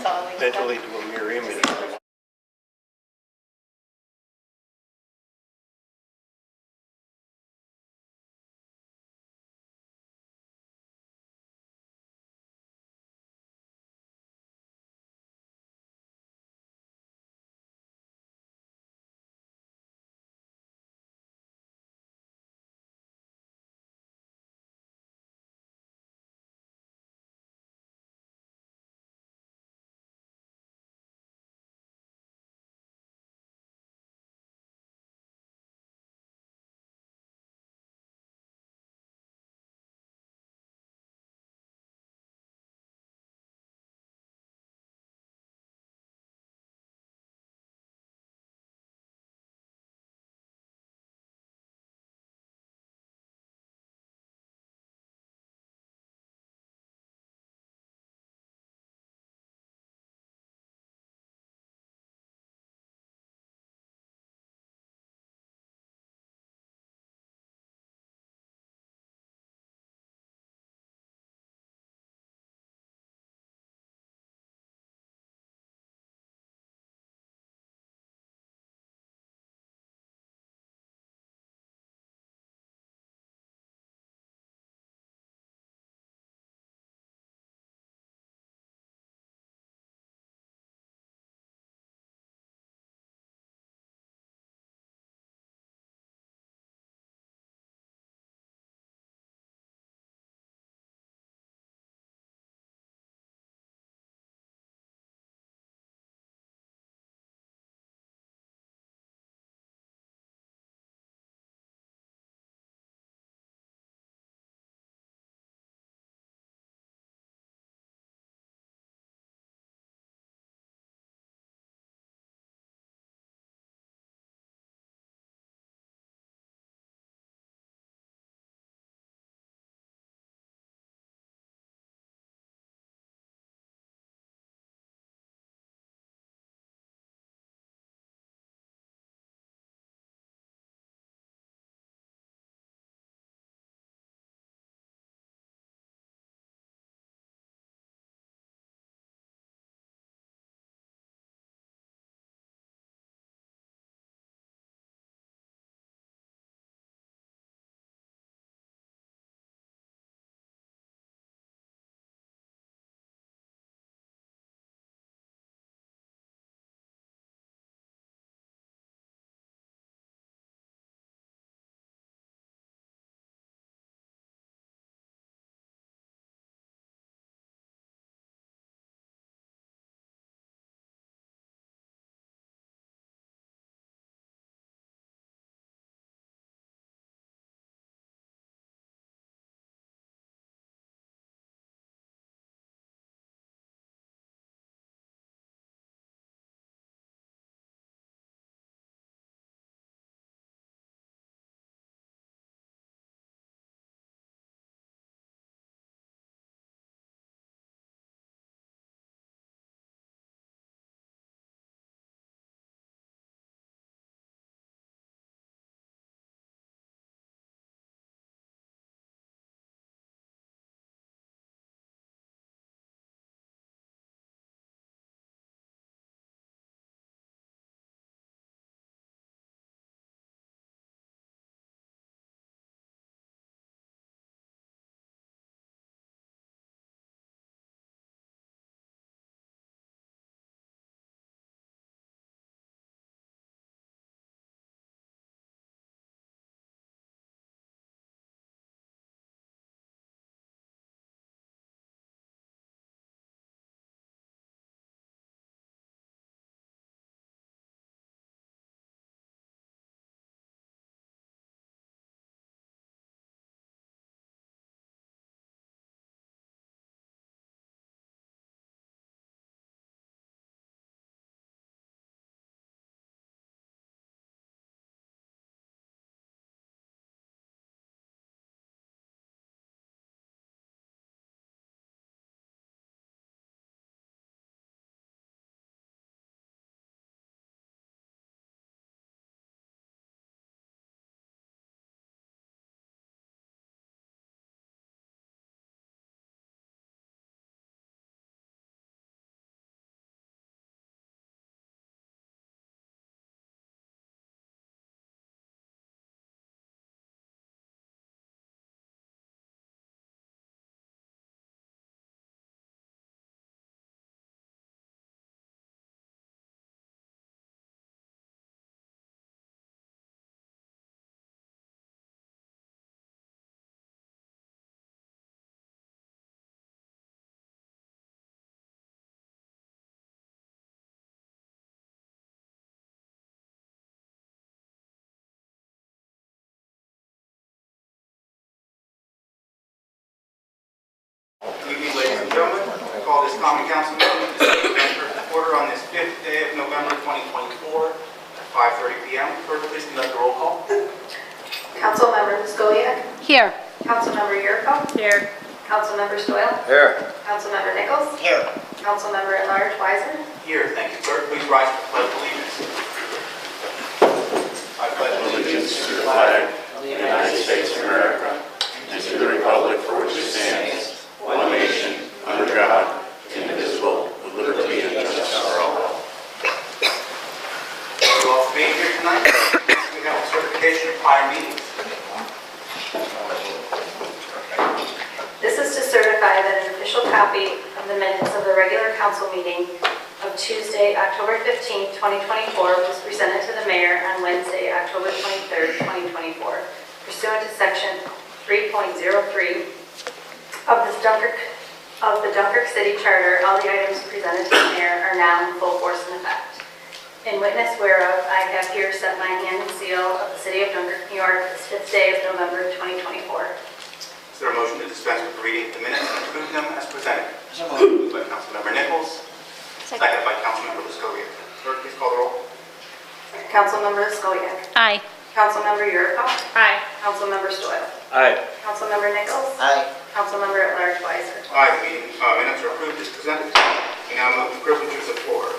mentally do a mirror image. Good evening, ladies and gentlemen. I call this common council meeting of the city of Dunkirk to order on this 5th day of November 2024 at 5:30 p.m. Clerk, please conduct the roll call. Councilmember Skoyak. Here. Councilmember Yurko. Here. Councilmember Stoyl. Here. Councilmember Nichols. Here. Councilmember at large Weiser. Here, thank you, clerk. Please rise for the pledge of allegiance. I pledge allegiance To the flag of the United States of America and to the republic for which it stands, one nation, under God, indivisible, with liberty and justice for all. Thank you all for being here tonight. We have a certification of prior meetings. This is to certify that an official copy of the minutes of the regular council meeting of Tuesday, October 15, 2024 was presented to the mayor on Wednesday, October 23, 2024, pursuant to section 3.03 of the Dunkirk City Charter. All the items presented to the mayor are now in full force and effect. In witness whereof, I have here set my hand and seal of the city of Dunkirk, New York, this 5th day of November 2024. Is there a motion to dispense with reading the minutes and approve them as presented? Moved by Councilmember Nichols, seconded by Councilmember Skoyak. Clerk, please call the roll. Councilmember Skoyak. Aye. Councilmember Yurko. Aye. Councilmember Stoyl. Aye. Councilmember Nichols. Aye. Councilmember at large Weiser. Aye, the meeting minutes are approved as presented. We now move to privileges of the floor.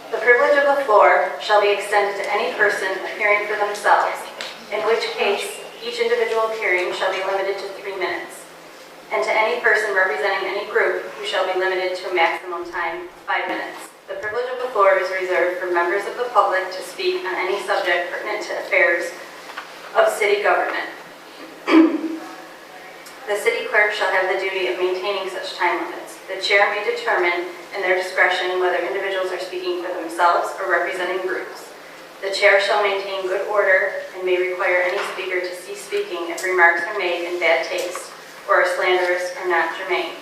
The privilege of the floor shall be extended to any person appearing for themselves, in which case each individual appearing shall be limited to 3 minutes, and to any person representing any group who shall be limited to a maximum time of 5 minutes. The privilege of the floor is reserved for members of the public to speak on any subject pertinent to affairs of city government. The city clerk shall have the duty of maintaining such time limits. The chair may determine in their discretion whether individuals are speaking for themselves or representing groups. The chair shall maintain good order and may require any speaker to cease speaking if remarks are made in bad taste or are slanderous or not germane.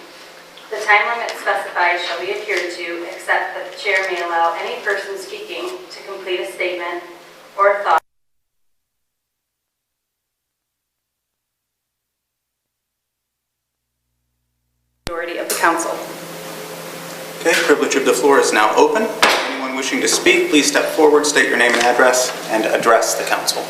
The time limit specified shall be adhered to, except that the chair may allow any person speaking to complete a statement or thought majority of the council. Okay, privilege of the floor is now open. Anyone wishing to speak, please step forward, state your name and address, and address the council.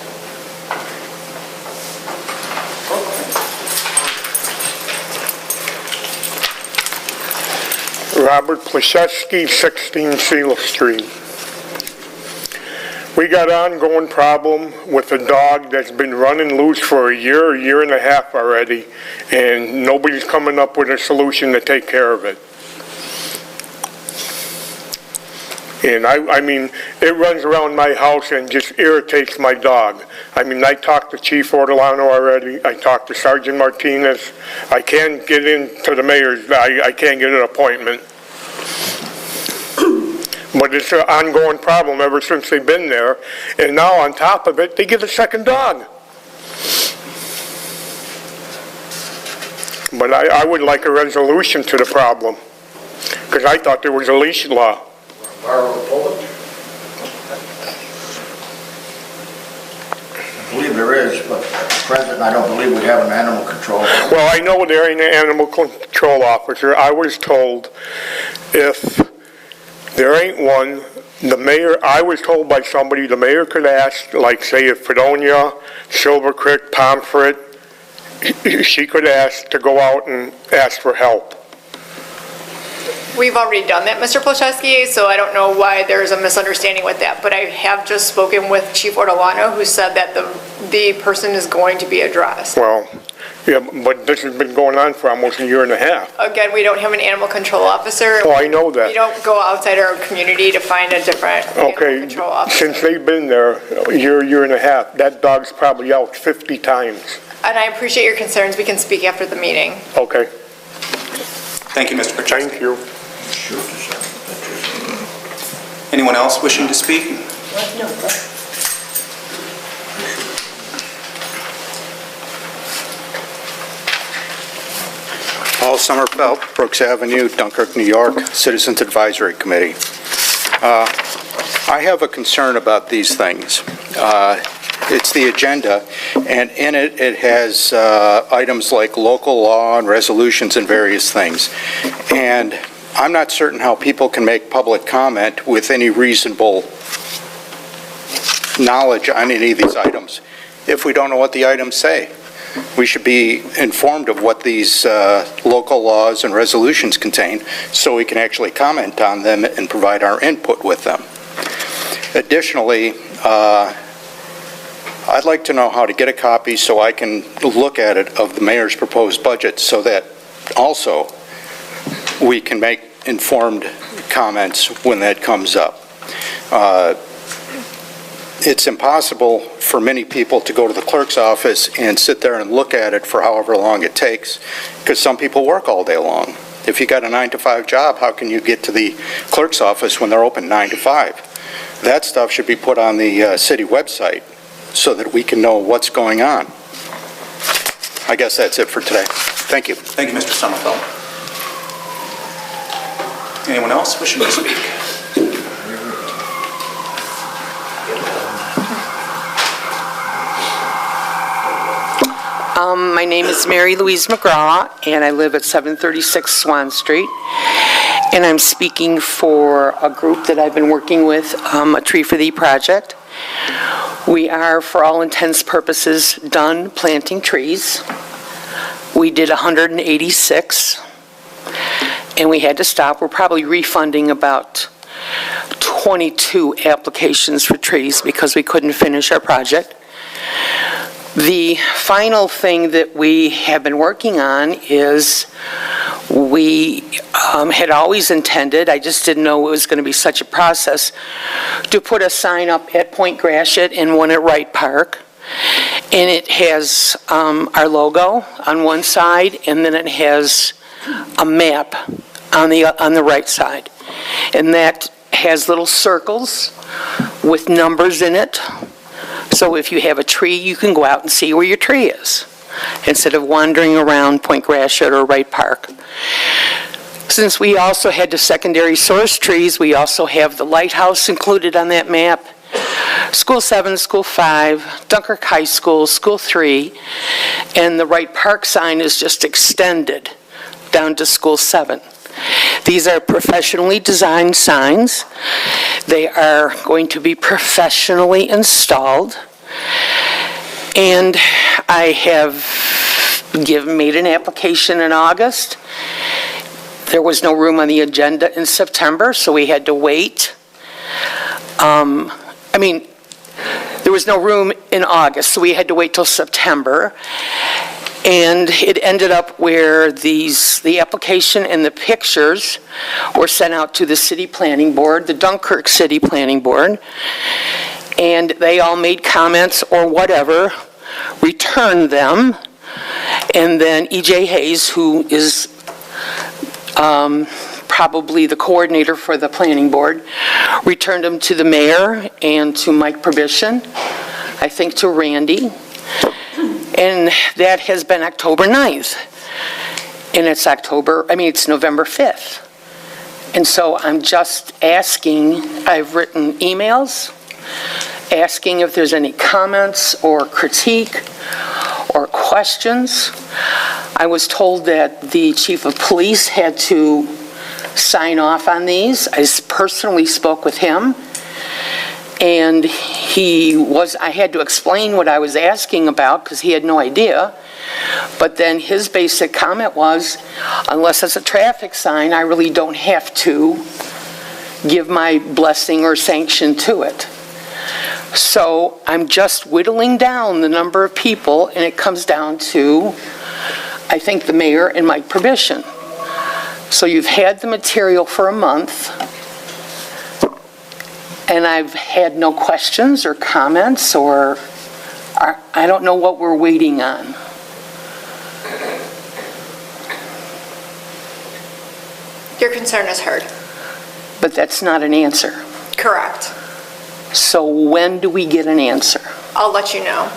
Robert Plashevsky, 16 Seal Street. We got an ongoing problem with a dog that's been running loose for a year and a half already, and nobody's coming up with a solution to take care of it. And I mean, it runs around my house and just irritates my dog. I mean, I talked to Chief Ortolano already. I talked to Sergeant Martinez. I can't get into the mayor's, I can't get an appointment. But it's an ongoing problem ever since they've been there. And now on top of it, they get a second dog. But I would like a resolution to the problem, because I thought there was a leash law. I believe there is, but at present, I don't believe we have an animal control. Well, I know there ain't an animal control officer. I was told if there ain't one, the mayor, I was told by somebody, the mayor could ask, like say if Fredonia, Silver Creek, Pomfret, she could ask to go out and ask for help. We've already done that, Mr. Plashevsky, so I don't know why there's a misunderstanding with that, but I have just spoken with Chief Ortolano, who said that the person is going to be addressed. Well, yeah, but this has been going on for almost a year and a half. Again, we don't have an animal control officer. Oh, I know that. We don't go outside our community to find a different animal control officer. Since they've been there a year and a half, that dog's probably out 50 times. And I appreciate your concerns. We can speak after the meeting. Okay. Thank you, Mr. Petitions. Thank you. Anyone else wishing to speak? No. Paul Sommerfeld, Brooks Avenue, Dunkirk, New York, Citizens Advisory Committee. I have a concern about these things. It's the agenda, and in it, it has items like local law and resolutions and various things. And I'm not certain how people can make public comment with any reasonable knowledge on any of these items if we don't know what the items say. We should be informed of what these local laws and resolutions contain so we can actually comment on them and provide our input with them. Additionally, I'd like to know how to get a copy so I can look at it of the mayor's proposed budget so that also we can make informed comments when that comes up. It's impossible for many people to go to the clerk's office and sit there and look at it for however long it takes, because some people work all day long. If you got a 9-to-5 job, how can you get to the clerk's office when they're open 9 to 5? That stuff should be put on the city website so that we can know what's going on. I guess that's it for today. Thank you. Thank you, Mr. Sommerfeld. Anyone else wishing to speak? My name is Mary Louise McGraw, and I live at 736 Swan Street. And I'm speaking for a group that I've been working with, a Tree for Thee project. We are, for all intents purposes, done planting trees. We did 186, and we had to stop. We're probably refunding about 22 applications for trees because we couldn't finish our project. The final thing that we have been working on is we had always intended, I just didn't know it was going to be such a process, to put a sign up at Point Gratiot and one at Wright Park. And it has our logo on one side, and then it has a map on the right side. And that has little circles with numbers in it. So if you have a tree, you can go out and see where your tree is, instead of wandering around Point Gratiot or Wright Park. Since we also had the secondary source trees, we also have the lighthouse included on that map, School 7, School 5, Dunkirk High School, School 3, and the Wright Park sign is just extended down to School 7. These are professionally designed signs. They are going to be professionally installed. And I have made an application in August. There was no room on the agenda in September, so we had to wait. There was no room in August, so we had to wait till September. And it ended up where the application and the pictures were sent out to the city planning board, the Dunkirk City Planning Board, and they all made comments or whatever, returned them, and then E.J. Hayes, who is probably the coordinator for the planning board, returned them to the mayor and to Mike Petitions, I think to Randy. And that has been October 9th. And it's November 5th. And so I'm just asking, I've written emails, asking if there's any comments or critique or questions. I was told that the chief of police had to sign off on these. I personally spoke with him. And I had to explain what I was asking about because he had no idea. But then his basic comment was, unless it's a traffic sign, I really don't have to give my blessing or sanction to it. So I'm just whittling down the number of people, and it comes down to, I think, the mayor and Mike Petitions. So you've had the material for a month. And I've had no questions or comments, or I don't know what we're waiting on. Your concern is heard. But that's not an answer. Correct. So when do we get an answer? I'll let you know.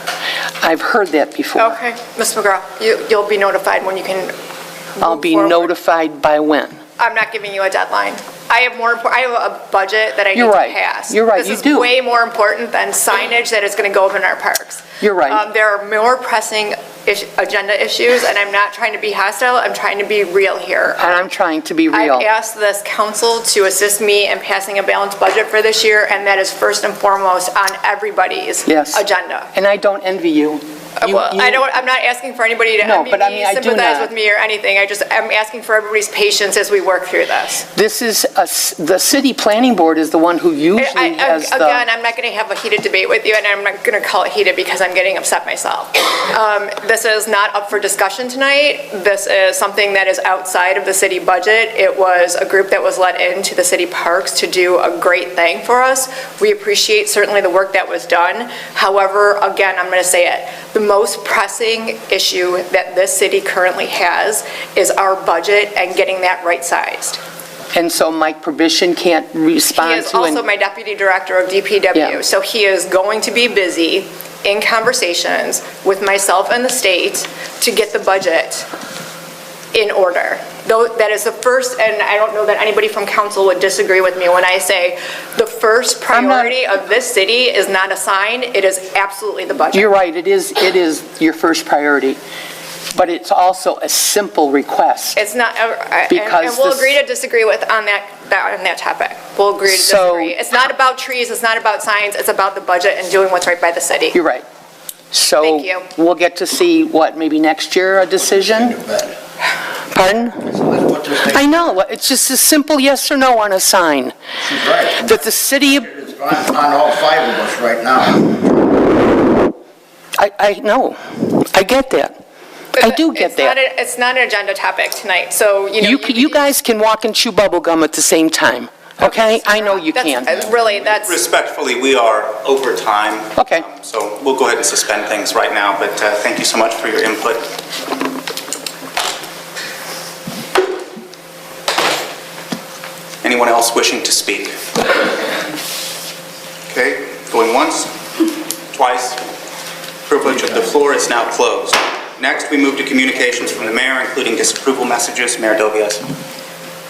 I've heard that before. Okay, Ms. McGraw, you'll be notified when you can move I'll be forward. notified by when? I'm not giving you a deadline. I have a budget that I need You're to right. pass. You're right, you This do. is way more important than signage that is going to go up in our parks. You're right. There are more pressing agenda issues, and I'm not trying to be hostile, I'm trying to be real here. And I'm trying to be real. I've asked this council to assist me in passing a balanced budget for this year, and that is first and foremost on everybody's Yes. agenda. And I don't envy you. Well, I'm not asking for anybody to No, envy but I me, mean, I do sympathize not. with me or anything. I'm asking for everybody's patience as we work through this. This is, the city planning board is the one who usually has the... Again, I'm not going to have a heated debate with you, and I'm not going to call it heated because I'm getting upset myself. This is not up for discussion tonight. This is something that is outside of the city budget. It was a group that was let into the city parks to do a great thing for us. We appreciate certainly the work that was done. However, again, I'm going to say it, the most pressing issue that this city currently has is our budget and getting that right-sized. And so Mike Probition can't He respond is to... also my deputy director of DPW, Yeah. so he is going to be busy in conversations with myself and the state to get the budget in order. Though that is the first, and I don't know that anybody from council would disagree with me when I say the first priority of this city is not a sign, it is absolutely the budget. You're right, it is your first priority, but it's also a simple request. It's not, and Because we'll this- agree to disagree with on that topic. We'll agree to So- disagree. It's not about trees, it's not about signs, it's about the budget and doing what's right by the city. You're right. So Thank you. we'll get to see, what, maybe next year, a decision? Pardon? Let's put this thing, I know, it's just a simple yes or no on a sign. she's right. That the city, It's on all five of us right now. I know, I get that. I do get that. It's not an agenda topic tonight, so, You guys can walk and chew bubble gum at the same time, okay? I know you can. Really, that's, Respectfully, we are over time. Okay. So we'll go ahead and suspend things right now, but thank you so much for your input. Anyone else wishing to speak? Okay, going once, twice. Privilege of the floor is now closed. Next, we move to communications from the mayor, including disapproval messages. Mayor Dovias.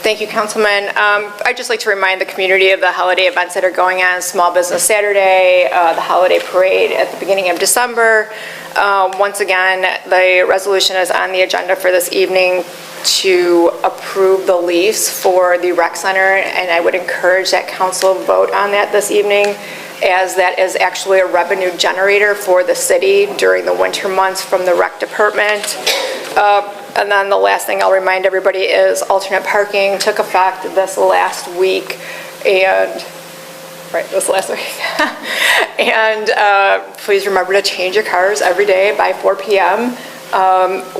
thank you, Councilman. I'd just like to remind the community of the holiday events that are going on, Small Business Saturday, the holiday parade at the beginning of December. Once again, the resolution is on the agenda for this evening to approve the lease for the rec center, and I would encourage that council vote on that this evening, as that is actually a revenue generator for the city during the winter months from the rec department. And then the last thing I'll remind everybody is alternate parking took effect this last week, and and please remember to change your cars every day by 4 p.m.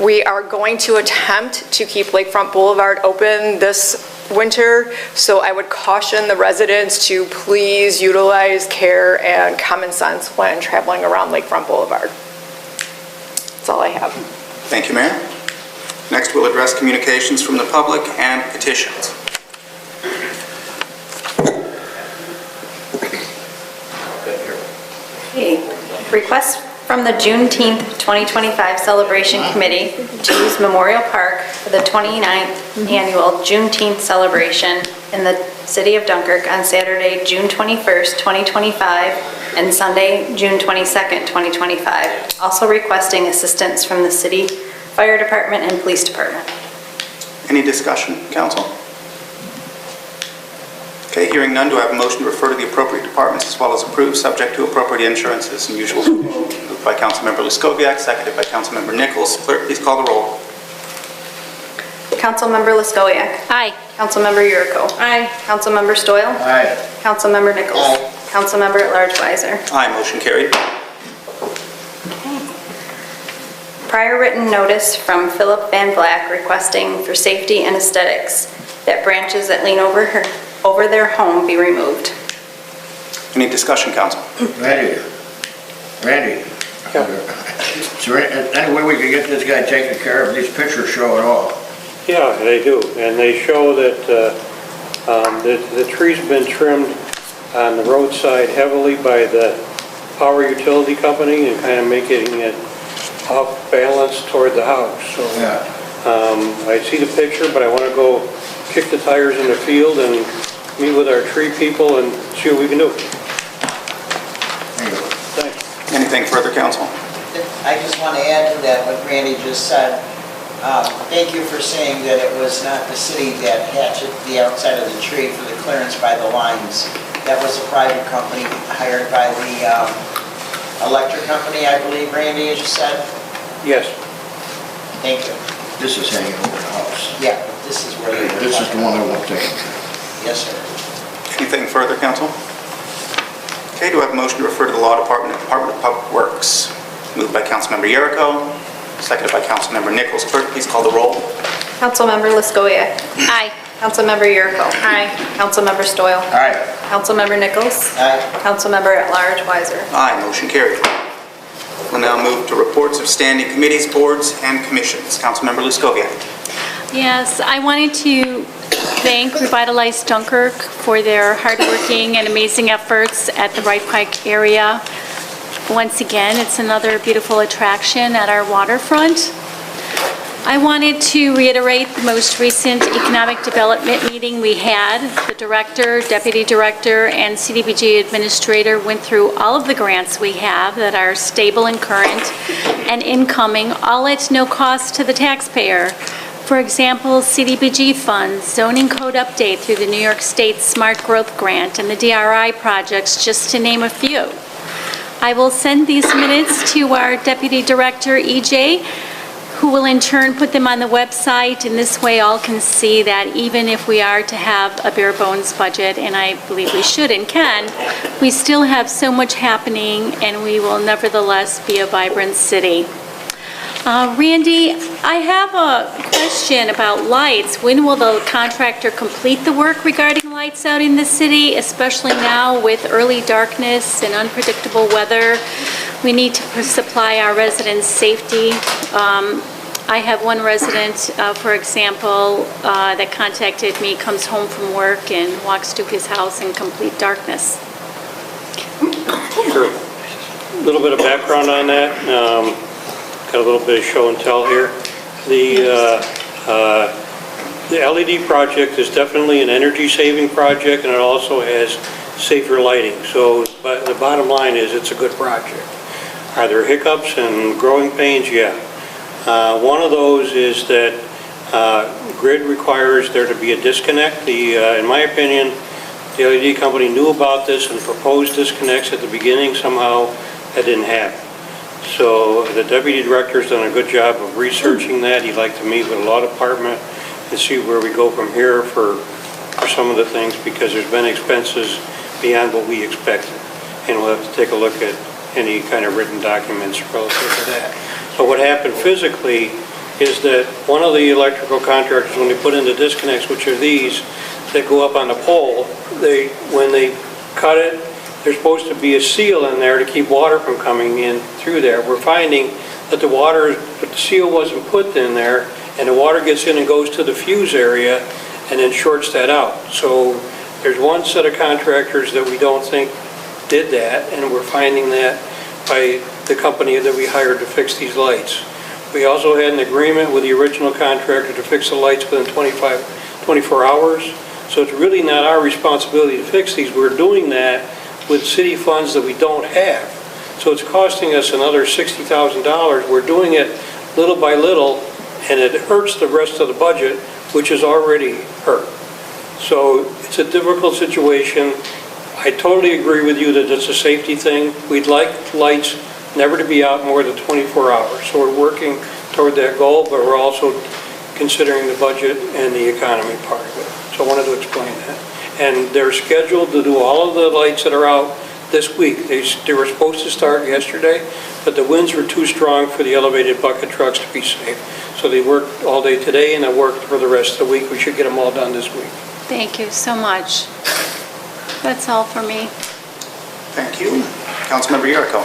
We are going to attempt to keep Lakefront Boulevard open this winter, so I would caution the residents to please utilize care and common sense when traveling around Lakefront Boulevard. That's all I have. Thank you, Mayor. Next, we'll address communications from the public and petitions. Okay. Request from the Juneteenth 2025 Celebration Committee to use Memorial Park for the 29th annual Juneteenth celebration in the city of Dunkirk on Saturday, June 21st, 2025, and Sunday, June 22nd, 2025. Also requesting assistance from the city fire department and police department. Any discussion, council? Okay, hearing none, do I have a motion to refer to the appropriate departments as well as approve, subject to appropriate insurances and usual? Moved by Councilmember Luskoviac, seconded by Councilmember Nichols. Clerk, please call the roll. Councilmember Luskowiak. Aye. Councilmember Yurko. Aye. Councilmember Stoyl. Aye. Councilmember Nichols. Aye. Councilmember at Large Weiser. Aye, motion carried. Prior written notice from Philip Van Black requesting for safety and aesthetics that branches that lean over their home be removed. Any discussion, council? Randy. Is there any way we could get this guy taken care of? These pictures show it all. Yeah, they do, and they show that the tree's been trimmed on the roadside heavily by the power utility company and kind of making it off balance toward the house. So Yeah. I see the picture, but I want to go kick the tires in the field and meet with our tree people and see what we can do. Thanks. Anything further, council? I just want to add to that what Randy just said. Thank you for saying that it was not the city that hatched the outside of the tree for the clearance by the lines. That was a private company hired by the electric company, I believe, Randy, as you said? Yes. Thank you. This is hanging over the house. Yeah, this is where you were. This is the one I want taken. Yes, sir. Anything further, council? Okay, do I have a motion to refer to the Law Department, Department of Public Works? Moved by Councilmember Yeruko, seconded by Councilmember Nichols. Clerk, please call the roll. Councilmember Lyskowiak. Aye. Councilmember Yeruko. Aye. Councilmember Stoyl. Aye. Councilmember Nichols. Aye. Councilmember at-large Weiser. Aye, motion carried. We'll now move to reports of standing committees, boards, and commissions. Councilmember Lyskowiak. Yes, I wanted to thank Revitalize Dunkirk for their hardworking and amazing efforts at the Wright Pike area. Once again, it's another beautiful attraction at our waterfront. I wanted to reiterate the most recent economic development meeting we had. The director, deputy director, and CDBG administrator went through all of the grants we have that are stable and current and incoming, all at no cost to the taxpayer. For example, CDBG funds, zoning code update through the New York State Smart Growth Grant, and the DRI projects, just to name a few. I will send these minutes to our Deputy Director, EJ, who will in turn put them on the website, and this way all can see that even if we are to have a bare bones budget, and I believe we should and can, we still have so much happening, and we will nevertheless be a vibrant city. Randy, I have a question about lights. When will the contractor complete the work regarding lights out in the city, especially now with early darkness and unpredictable weather? We need to supply our residents safety. I have one resident, for example, that contacted me, comes home from work and walks to his house in complete darkness. Sure. A little bit of background on that. Got a little bit of show and tell here. The LED project is definitely an energy saving project, and it also has safer lighting. So but the bottom line is it's a good project. Are there hiccups and growing pains? Yeah. One of those is that grid requires there to be a disconnect. In my opinion, the LED company knew about this and proposed disconnects at the beginning. Somehow that didn't happen. So the deputy director's done a good job of researching that. He'd like to meet with the law department and see where we go from here for some of the things, because there's been expenses beyond what we expected. And we'll have to take a look at any kind of written documents relative to that. But what happened physically is that one of the electrical contractors, when they put in the disconnects, which are these that go up on the pole, when they cut it, there's supposed to be a seal in there to keep water from coming in through there. We're finding that the seal wasn't put in there, and the water gets in and goes to the fuse area and then shorts that out. So there's one set of contractors that we don't think did that, and we're finding that by the company that we hired to fix these lights. We also had an agreement with the original contractor to fix the lights within 24 hours. So it's really not our responsibility to fix these. We're doing that with city funds that we don't have. So it's costing us another $60,000. We're doing it little by little, and it hurts the rest of the budget, which is already hurt. So it's a difficult situation. I totally agree with you that it's a safety thing. We'd like lights never to be out more than 24 hours. So we're working toward that goal, but we're also considering the budget and the economy part of it. So I wanted to explain that. And they're scheduled to do all of the lights that are out this week. They were supposed to start yesterday, but the winds were too strong for the elevated bucket trucks to be safe. So they worked all day today, and they worked for the rest of the week. We should get them all done this week. Thank you so much. That's all for me. Thank you. Councilmember Yeruko.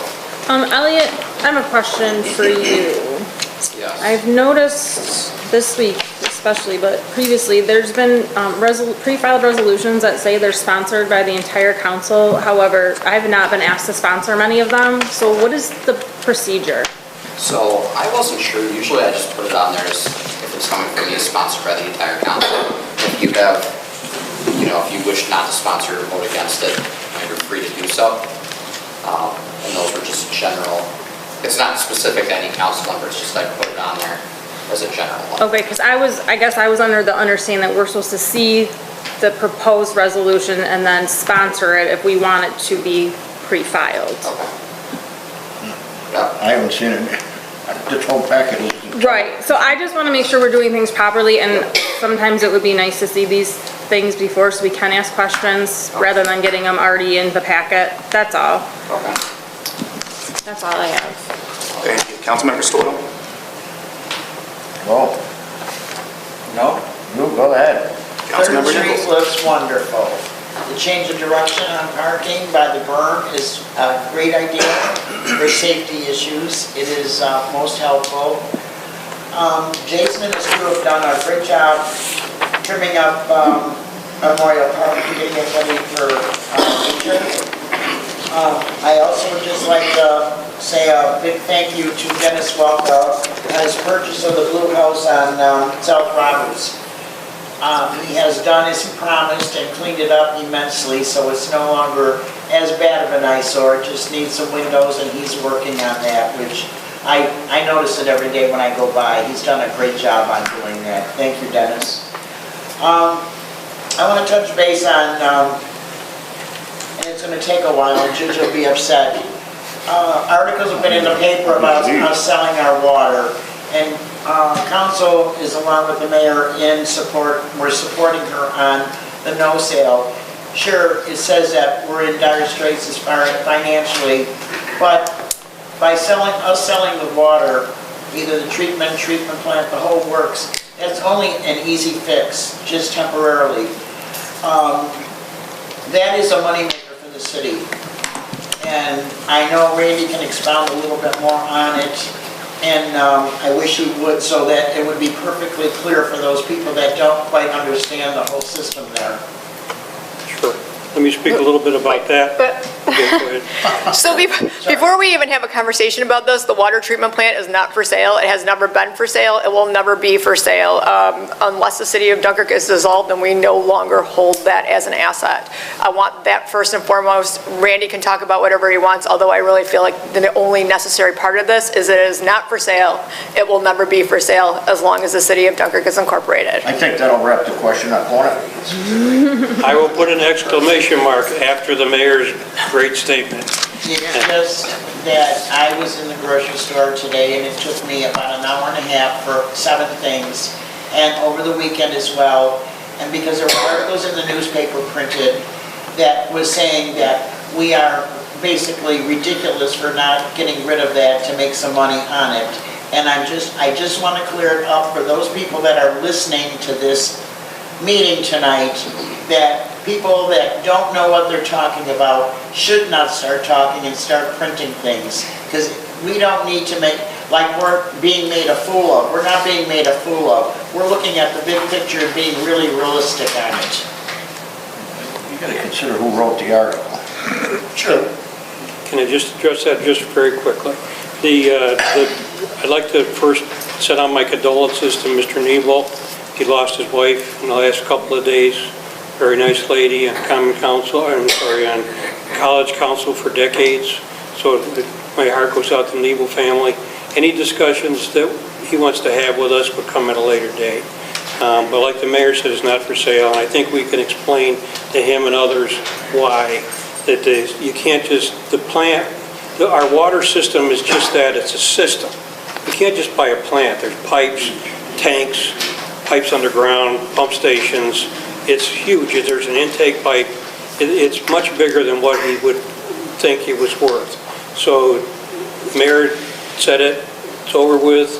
Elliot, I have a question for you. Yes. I've noticed this week especially, but previously, there's been pre-filed resolutions that say they're sponsored by the entire council. However, I've not been asked to sponsor many of them. So what is the procedure? So I wasn't sure. Usually I just put it on there as if it's coming from me, sponsored by the entire council. If you have, if you wish not to sponsor or vote against it, you're free to do so. And those were just general, it's not specific to any council member, it's just I put it on there as a general one. Okay, because I guess I was under the understanding that we're supposed to see the proposed resolution and then sponsor it if we want it to be pre-filed. Okay. I haven't seen it. This whole packet is... Right, so I just want to make sure we're doing things properly, and sometimes it would be nice to see these things before so we can ask questions rather than getting them already in the packet. That's all. Okay. That's all I have. Thank you. Councilmember Stoll? Well, No? you go ahead. Third Councilmember Street Nichols? looks wonderful. The change of direction on parking by the berm is a great idea for safety issues. It is most helpful. Jason and his crew have done a great job trimming up Memorial Park and getting it ready for winter. I also would just like to say a big thank you to Dennis Walker on his purchase of the blue house on South Roberts. He has done as he promised and cleaned it up immensely, so it's no longer as bad of an eyesore. It just needs some windows, and he's working on that, which I notice it every day when I go by. He's done a great job on doing that. Thank you, Dennis. I want to touch base on, and it's going to take a while, and Judge will be upset. Articles have been in the paper about us selling our water, and council is along with the mayor in support. We're supporting her on the no sale. Sure, it says that we're in dire straits as far as financially, but by us selling the water, either the treatment plant, the whole works, that's only an easy fix, just temporarily. That is a moneymaker for the city. And I know Randy can expound a little bit more on it. And I wish he would, so that it would be perfectly clear for those people that don't quite understand the whole system there. Sure. Let me speak a little bit about that. Okay, go ahead. So before we even have a conversation about this, the water treatment plant is not for sale. It has never been for sale. It will never be for sale. Unless the city of Dunkirk is dissolved, then we no longer hold that as an asset. I want that first and foremost. Randy can talk about whatever he wants, although I really feel like the only necessary part of this is it is not for sale. It will never be for sale as long as the city of Dunkirk is incorporated. I think that'll wrap the question up, won't it? I will put an exclamation mark after the mayor's great statement. It's just that I was in the grocery store today, and it took me about an hour and a half for 7 things, and over the weekend as well. And because there were articles in the newspaper printed that was saying that we are basically ridiculous for not getting rid of that to make some money on it. And I just want to clear it up for those people that are listening to this meeting tonight, that people that don't know what they're talking about should not start talking and start printing things, because we don't need to make, like we're being made a fool of. We're not being made a fool of. We're looking at the big picture and being really realistic on it. You gotta consider who wrote the article. True. Can I just address that just very quickly? I'd like to first send out my condolences to Mr. Nebo. He lost his wife in the last couple of days. Very nice lady on on college council for decades. So my heart goes out to the Nebo family. Any discussions that he wants to have with us would come at a later date. But like the mayor said, it's not for sale. And I think we can explain to him and others why. That you can't just, our water system is just that, it's a system. You can't just buy a plant. There's pipes, tanks, pipes underground, pump stations. It's huge. There's an intake pipe. It's much bigger than what he would think it was worth. So the mayor said it, it's over with,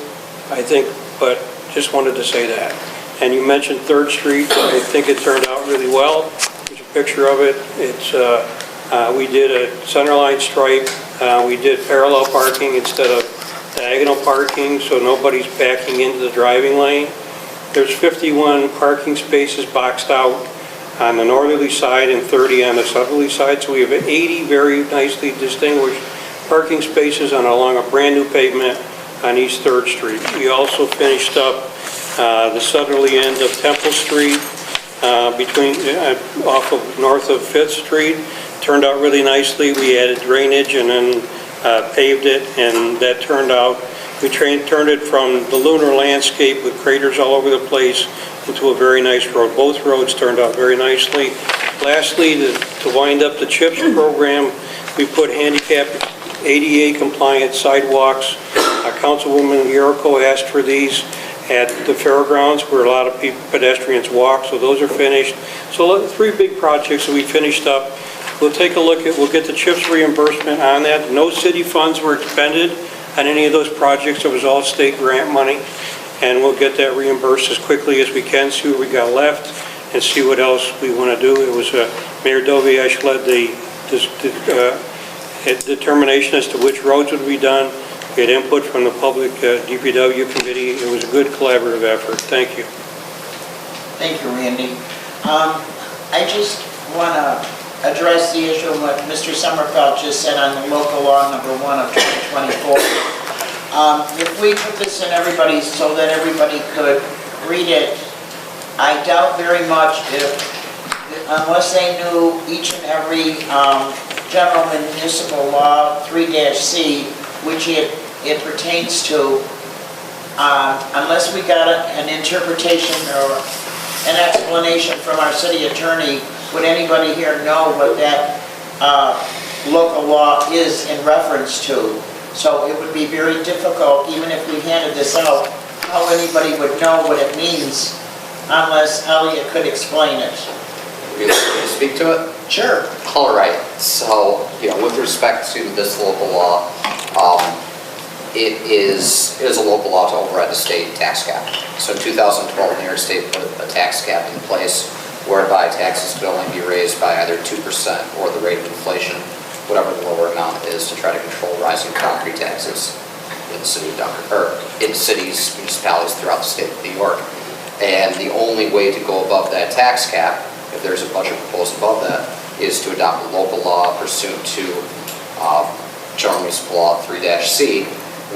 I think, but just wanted to say that. And you mentioned 3rd Street. I think it turned out really well. There's a picture of it. We did a centerline stripe. We did parallel parking instead of diagonal parking, so nobody's backing into the driving lane. There's 51 parking spaces boxed out on the northerly side and 30 on the southerly side, so we have 80 very nicely distinguished parking spaces along a brand new pavement on East 3rd Street. We also finished up the southerly end of Temple Street. off of north of 5th Street. Turned out really nicely. We added drainage and then paved it, and that turned out. We turned it from the lunar landscape with craters all over the place into a very nice road. Both roads turned out very nicely. Lastly, to wind up the CHIPS program, we put handicap ADA compliant sidewalks. Councilwoman Yurko asked for these at the fairgrounds where a lot of pedestrians walk, so those are finished. So 3 big projects that we finished up. We'll take a look at, we'll get the CHIPS reimbursement on that. No city funds were expended on any of those projects. It was all state grant money. And we'll get that reimbursed as quickly as we can, see what we got left, and see what else we want to do. It was Mayor Doviash led the determination as to which roads would be done. We had input from the public DPW committee. It was a good collaborative effort. Thank you. Thank you, Randy. I just want to address the issue of what Mr. Sommerfeld just said on the local law number 1 of 2024. If we put this in everybody's so that everybody could read it, I doubt very much unless they knew each and every general municipal law 3-C, which it pertains to, unless we got an interpretation or an explanation from our city attorney, would anybody here know what that local law is in reference to? So it would be very difficult, even if we handed this out, how anybody would know what it means unless Elliot could explain it. Would you like me to speak to it? Sure. All right. So, with respect to this local law, it is a local law to override the state tax cap. So in 2012, New York State put a tax cap in place whereby taxes could only be raised by either 2% or the rate of inflation, whatever the lower amount is, to try to control rising property taxes in the city of Dunkirk, or in cities, municipalities throughout the state of New York. And the only way to go above that tax cap, if there's a budget proposed above that, is to adopt a local law pursuant to General Municipal Law 3-C,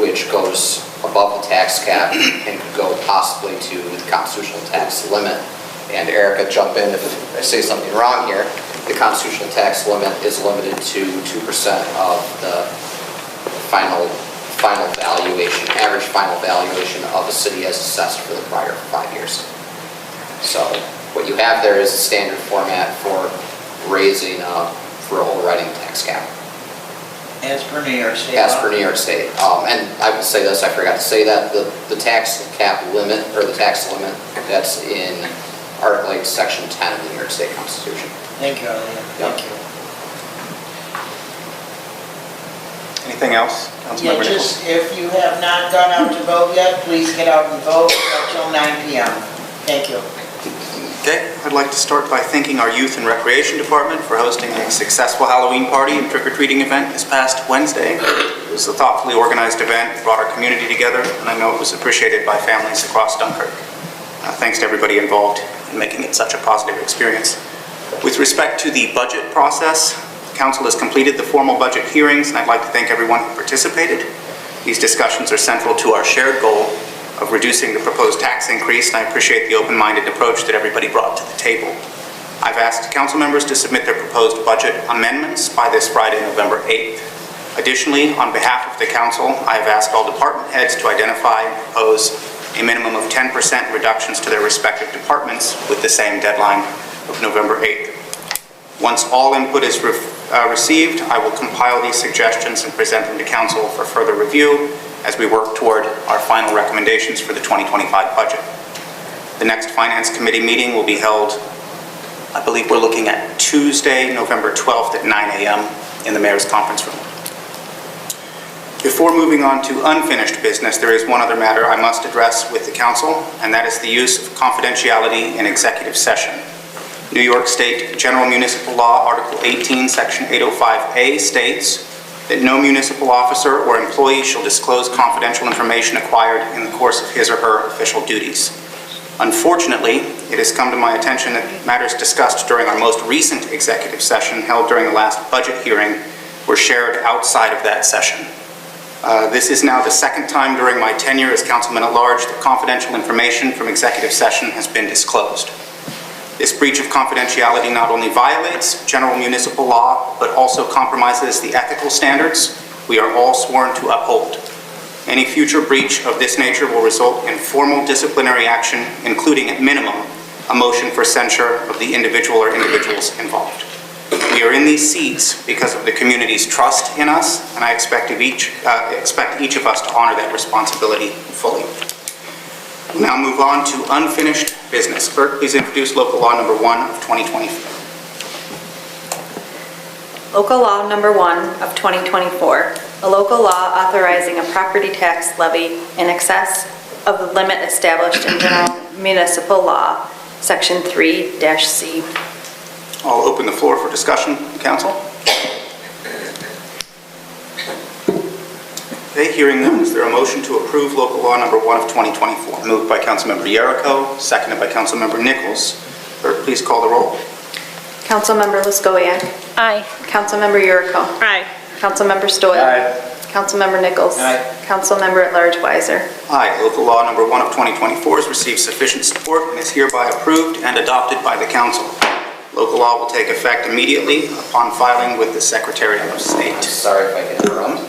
which goes above the tax cap and could go possibly to the constitutional tax limit. And Erica, jump in if I say something wrong here. The constitutional tax limit is limited to 2% of the final valuation, average final valuation of the city as assessed for the prior 5 years. So what you have there is a standard format for raising, for overriding tax cap. As per New York State. As per New York State. And I will say this, I forgot to say that, the tax cap limit, or the tax limit, that's in Article 8, Section 10 of the New York State Constitution. Thank you, Elliot. Thank you. Anything else? Yeah, just if you have not gone out to vote yet, please get out and vote until 9 p.m. Thank you. Okay, I'd like to start by thanking our Youth and Recreation Department for hosting a successful Halloween party and trick-or-treating event this past Wednesday. It was a thoughtfully organized event, brought our community together, and I know it was appreciated by families across Dunkirk. Thanks to everybody involved in making it such a positive experience. With respect to the budget process, Council has completed the formal budget hearings, and I'd like to thank everyone who participated. These discussions are central to our shared goal of reducing the proposed tax increase, and I appreciate the open-minded approach that everybody brought to the table. I've asked council members to submit their proposed budget amendments by this Friday, November 8th. Additionally, on behalf of the council, I have asked all department heads to identify and propose a minimum of 10% reductions to their respective departments with the same deadline of November 8th. Once all input is received, I will compile these suggestions and present them to council for further review as we work toward our final recommendations for the 2025 budget. The next Finance Committee meeting will be held, I believe we're looking at Tuesday, November 12th at 9 a.m. in the Mayor's Conference Room. Before moving on to unfinished business, there is one other matter I must address with the council, and that is the use of confidentiality in executive session. New York State General Municipal Law, Article 18, Section 805A states that no municipal officer or employee shall disclose confidential information acquired in the course of his or her official duties. Unfortunately, it has come to my attention that matters discussed during our most recent executive session held during the last budget hearing were shared outside of that session. This is now the second time during my tenure as councilman at large that confidential information from executive session has been disclosed. This breach of confidentiality not only violates general municipal law, but also compromises the ethical standards we are all sworn to uphold. Any future breach of this nature will result in formal disciplinary action, including at minimum, a motion for censure of the individual or individuals involved. We are in these seats because of the community's trust in us, and I expect each of us to honor that responsibility fully. We'll now move on to unfinished business. Clerk, please introduce local law number 1 of 2024. Local Law Number 1 of 2024, a local law authorizing a property tax levy in excess of the limit established in General Municipal Law, Section 3-C. I'll open the floor for discussion, Council. Okay, hearing none, is there a motion to approve local law number 1 of 2024? Moved by Councilmember Yaricko, seconded by Councilmember Nichols. Clerk, please call the roll. Councilmember Luskowiak. Aye. Councilmember Yaricko. Aye. Councilmember Stoyl. Aye. Councilmember Nichols. Aye. Councilmember at Large Weiser. Aye, local law number 1 of 2024 has received sufficient support and is hereby approved and adopted by the Council. Local law will take effect immediately upon filing with the Secretary of State. Sorry if I can interrupt.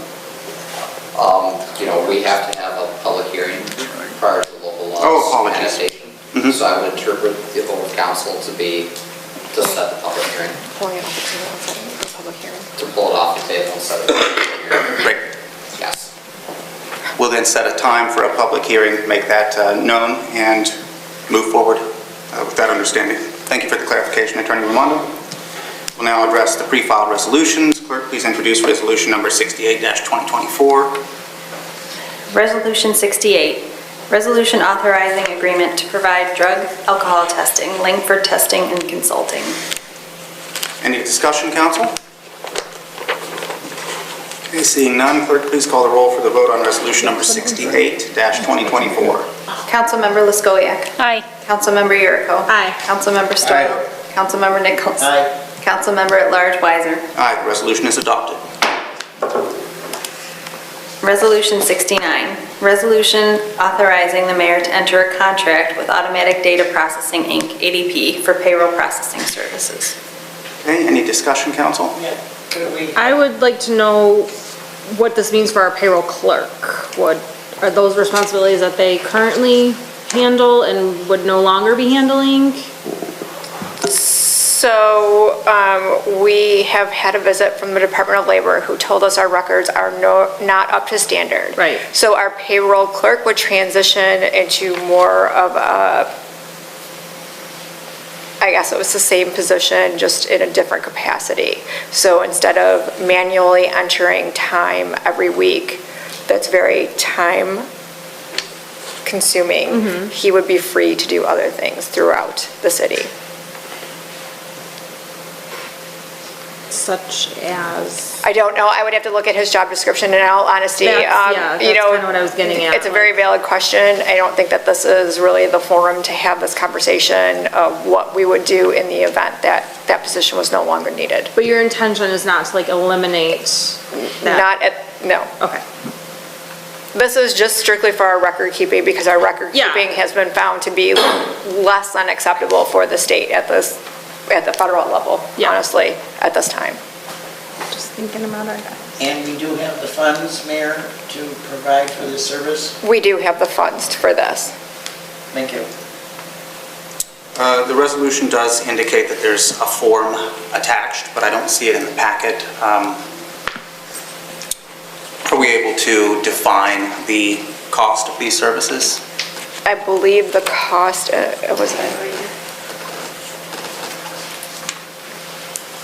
We have to have a public hearing prior to the local law's apologies. annexation. So I would interpret the vote of council to be to set the public hearing. Pulling it off the table and setting the public hearing. To pull it off the table and set the public hearing. Great. Yes. We'll then set a time for a public hearing, make that known, and move forward with that understanding. Thank you for the clarification, Attorney Raimondo. We'll now address the pre-filed resolutions. Clerk, please introduce resolution number 68-2024. Resolution 68, resolution authorizing agreement to provide drug alcohol testing, Langford Testing and Consulting. Any discussion, Council? Okay, seeing none, clerk, please call the roll for the vote on resolution number 68-2024. Councilmember Luskowiak. Aye. Councilmember Yaricko. Aye. Councilmember Stoyl. Aye. Councilmember Nichols. Aye. Councilmember at Large Weiser. Aye, the resolution is adopted. Resolution 69, resolution authorizing the mayor to enter a contract with Automatic Data Processing, Inc., ADP, for payroll processing services. Okay, any discussion, Council? I would like to know what this means for our payroll clerk. What are those responsibilities that they currently handle and would no longer be handling? So we have had a visit from the Department of Labor who told us our records are not up to standard. Right. So our payroll clerk would transition into more of a, I guess it was the same position, just in a different capacity. So instead of manually entering time every week, that's very time consuming, he would be free to do other things throughout the city. Such as? I don't know. I would have to look at his job description in all honesty. That's kind of what I was getting at. It's a very valid question. I don't think that this is really the forum to have this conversation of what we would do in the event that that position was no longer needed. But your intention is not to eliminate that? No. Okay. This is just strictly for our record keeping because our record keeping has been found to be less than acceptable for the state at the federal level, honestly, at this time. Just thinking about our guys. And we do have the funds, Mayor, to provide for this service? We do have the funds for this. Thank you. The resolution does indicate that there's a form attached, but I don't see it in the packet. Are we able to define the cost of these services? I believe the cost,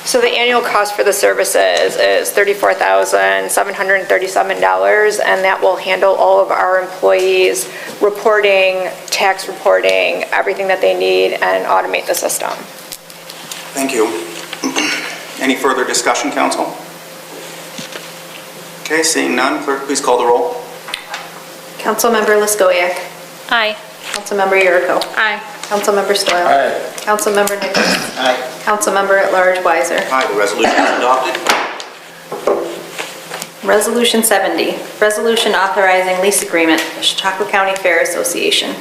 so the annual cost for the services is $34,737, and that will handle all of our employees' reporting, tax reporting, everything that they need, and automate the system. Thank you. Any further discussion, Council? Okay, seeing none, clerk, please call the roll. Councilmember Luskowiak. Aye. Councilmember Yaricko. Aye. Councilmember Stoyl. Aye. Councilmember Nichols. Aye. Councilmember at Large Weiser. Aye, the resolution is adopted. Resolution 70, resolution authorizing lease agreement with the Chautauqua County Fair Association.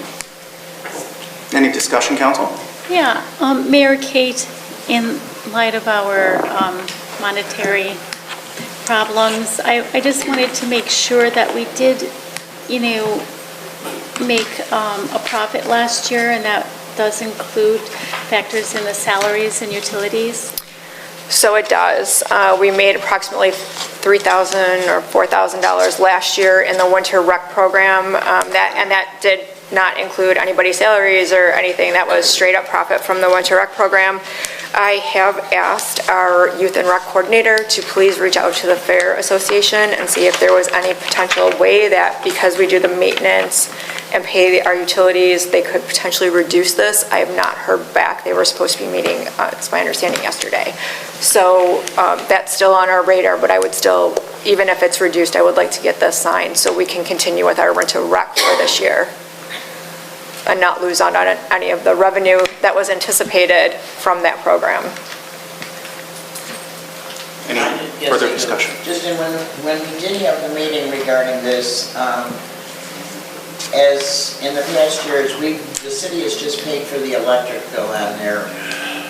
Any discussion, Council? Yeah, Mayor Kate, in light of our monetary problems, I just wanted to make sure that we did, make a profit last year, and that does include factors in the salaries and utilities. So it does. We made approximately $3,000 or $4,000 last year in the winter rec program, and that did not include anybody's salaries or anything. That was straight up profit from the winter rec program. I have asked our youth and rec coordinator to please reach out to the Fair Association and see if there was any potential way that, because we do the maintenance and pay our utilities, they could potentially reduce this. I have not heard back. They were supposed to be meeting, it's my understanding, yesterday. So that's still on our radar, but I would still, even if it's reduced, I would like to get this signed so we can continue with our winter rec for this year and not lose on any of the revenue that was anticipated from that program. Any further discussion? Just when we did have the meeting regarding this, as in the past years, the city has just paid for the electric bill on there.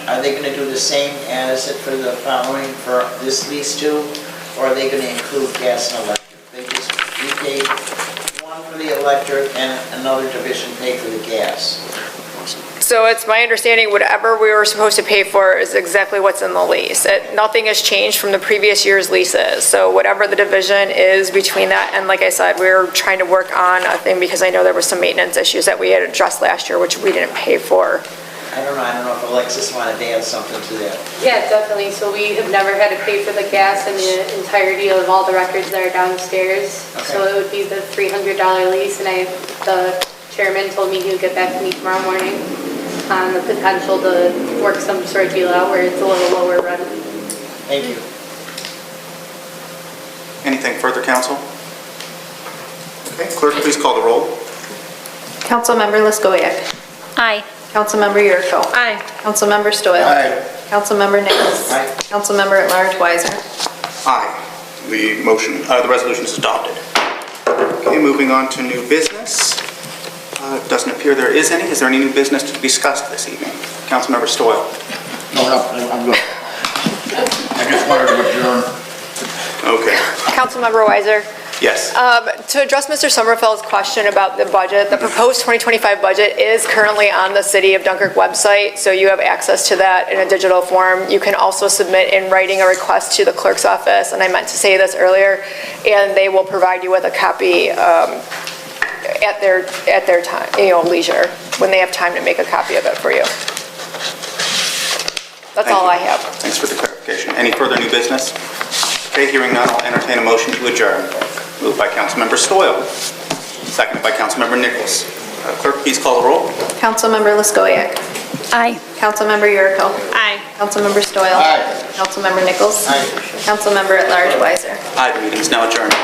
Are they going to do the same as it for the following, for this lease too? Or are they going to include gas and electric? We paid one for the electric and another division paid for the gas. So it's my understanding whatever we were supposed to pay for is exactly what's in the lease. Nothing has changed from the previous year's leases. So whatever the division is between that, and like I said, we were trying to work on a thing because I know there was some maintenance issues that we had addressed last year, which we didn't pay for. I don't know if Alexis wanted to add something to that. Yeah, definitely. So we have never had to pay for the gas and the entirety of all the records that are downstairs. Okay. So it would be the $300 lease, and the chairman told me he would get back to me tomorrow morning on the potential to work some sort of deal out where it's a little lower rent. Thank you. Anything further, council? Okay, clerk, please call the roll. Councilmember Liskowiak. Aye. Councilmember Yurko. Aye. Councilmember Stoyl. Aye. Councilmember Nichols. Aye. Councilmember at Large Weiser. Aye. The resolution is adopted. Okay, moving on to new business. It doesn't appear there is any. Is there any new business to be discussed this evening? Councilmember Stoyl. No, I'm good. I just wanted to adjourn. Okay. Councilmember Weiser. Yes. To address Mr. Sommerfeld's question about the budget, the proposed 2025 budget is currently on the City of Dunkirk website, so you have access to that in a digital form. You can also submit in writing a request to the clerk's office, and I meant to say this earlier, and they will provide you with a copy at their time, leisure, when they have time to make a copy of it for you. That's all I have. Thanks for the clarification. Any further new business? Okay, hearing none, I'll entertain a motion to adjourn. Moved by Councilmember Stoyl, seconded by Councilmember Nichols. Clerk, please call the roll. Councilmember Liskowiak. Aye. Councilmember Yurko. Aye. Councilmember Stoyl. Aye. Councilmember Nichols. Aye. Councilmember at Large Weiser. Aye, the meeting is now adjourned.